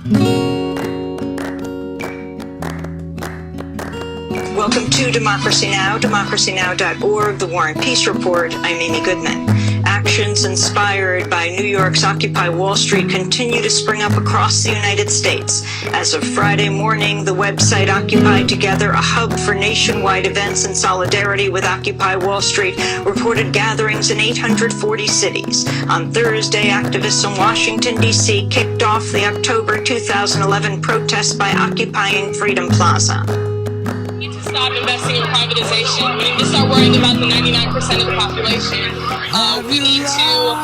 Welcome to Democracy Now!, democracynow.org, The War and Peace Report. I'm Amy Goodman. Actions inspired by New York's Occupy Wall Street continue to spring up across the United States. As of Friday morning, the website Occupy Together, a hub for nationwide events in solidarity with Occupy Wall Street, reported gatherings in 840 cities. On Thursday, activists in Washington, D.C. kicked off the October 2011 protests by occupying Freedom Plaza. We need to stop investing in privatization. We need to start worrying about the 99% of the population. We need to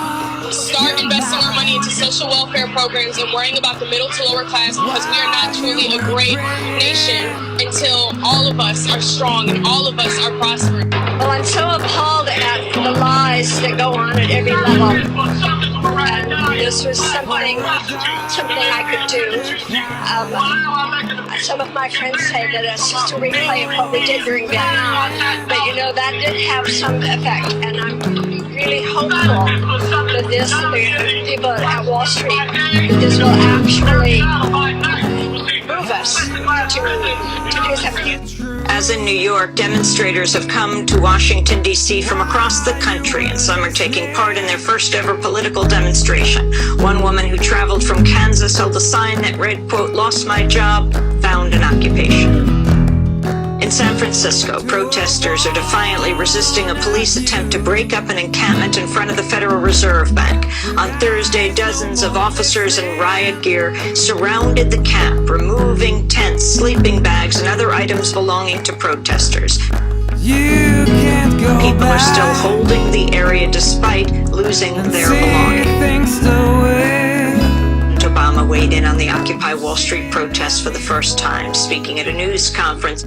start investing our money into social welfare programs and worrying about the middle to lower class, because we are not truly a great nation until all of us are strong and all of us are prospering. Well, I'm so appalled at the lies that go on at every level. And this was something I could do. Some of my friends say that it's just a replay of what we did during Vietnam. But you know, that did have some effect. And I'm really hopeful that the people at Wall Street, that this will actually move us to do something. As in New York, demonstrators have come to Washington, D.C. from across the country, and some are taking part in their first ever political demonstration. One woman who traveled from Kansas held a sign that read, quote, "Lost my job, found an occupation." In San Francisco, protesters are defiantly resisting a police attempt to break up an encampment in front of the Federal Reserve Bank. On Thursday, dozens of officers in riot gear surrounded the camp, removing tents, sleeping bags, and other items belonging to protesters. People are still holding the area despite losing their belongings. Obama weighed in on the Occupy Wall Street protests for the first time, speaking at a news conference.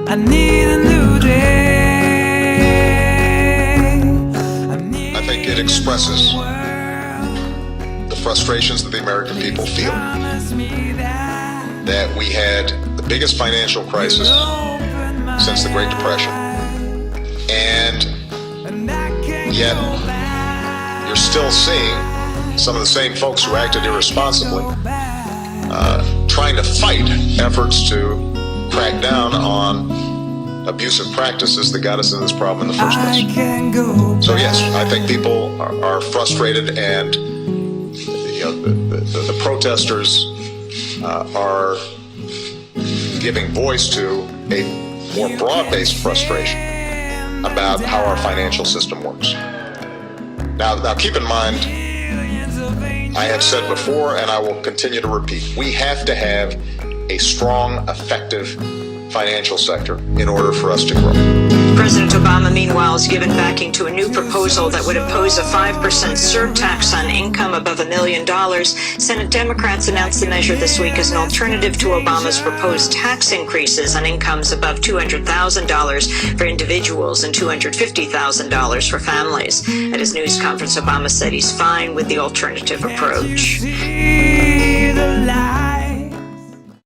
I need a new day. I think it expresses the frustrations that the American people feel. That we had the biggest financial crisis since the Great Depression. And yet, you're still seeing some of the same folks who acted irresponsibly trying to fight efforts to crack down on abusive practices that got us in this problem in the first place. So yes, I think people are frustrated, and you know, the protesters are giving voice to a more broad-based frustration about how our financial system works. Now keep in mind, I have said before, and I will continue to repeat, we have to have a strong, effective financial sector in order for us to grow. President Obama, meanwhile, has given backing to a new proposal that would impose a 5% surtax on income above $1 million. Senate Democrats announced the measure this week as an alternative to Obama's proposed tax increases on incomes above $200,000 for individuals and $250,000 for families. At his news conference, Obama said he's fine with the alternative approach.